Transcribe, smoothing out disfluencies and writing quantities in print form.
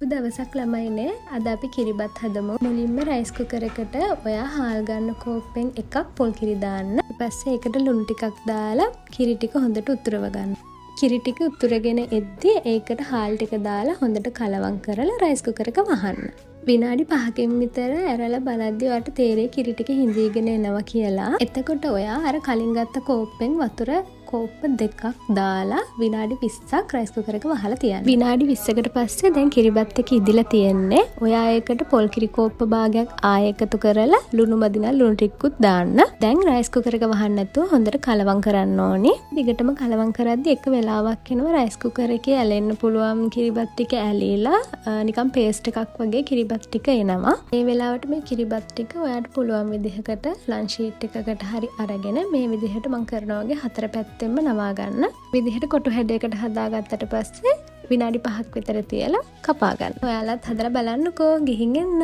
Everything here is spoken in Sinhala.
දවසක් ළමයිනේ අද අපි කිරිබත් හදමු. මුලින්ම රයිස් කුකර් එකට ඔයා හාල් ගන්න කෝප්පෙන් එකක් පොල් කිරි දාන්න. ඊට පස්සේ ඒකට ලුණු ටිකක් දාලා කිරි ටික හොඳට උතුරව ගන්න. කිරි ටික උතුරගෙන එද්දි ඒකට හාල් ටික දාලා හොඳට කලවම් කරලා රයිස් කුකර් එක වහන්න. විනාඩි 5කින් විතර ඇරලා බලද්දි ඔයාට තේරෙයි කිරි ටික හිඳීගෙන එනවා කියලා. එතකොට ඔයා අර කලින් ගත්ත කෝප්පෙන් වතුර කෝප්ප දෙකක් දාලා විනාඩි 20ක් රයිස් කුකර් එක වහලා තියන්න. විනාඩි 20කට පස්සේ දැන් කිරිබත් එක ඉදිලා තියෙන්නේ. ඔයා ඒකට පොල් කිරි කෝප්ප භාගයක් ආයෙ එකතු කරලා ලුණු මදිනා ලුණු ටිකකුත් දාන්න. දැන් රයිස් කුකර් එක වහන්න නැතුව හොඳට කලවම් කරන්න ඕනේ. දිගටම කලවම් කරද්දි එක වෙලාවක් එනවා රයිස් කුකර් එකේ ඇලෙන්න පුළුවන් කිරිබත් ටික ඇලීලා නිකන් පේස්ට් එකක් වගේ කිරිබත් ටික එනවා. මේ වෙලාවට මේ කිරිබත් ටික ඔයාට පුළුවන් විදිහකට ලන්ච් ෂීට් එකකට හරි අරගෙන මේ විදිහට මම කරනවා වගේ හතර පැත්තෙන්ම නවා ගන්න. විදිහට කොටු හැඩයකට හදාගත්තට පස්සේ විනාඩි 5ක් විතර තියලා කපා ගන්න. ඔයාලත් හදලා බලන්නකෝ. ගිහින් එන්න.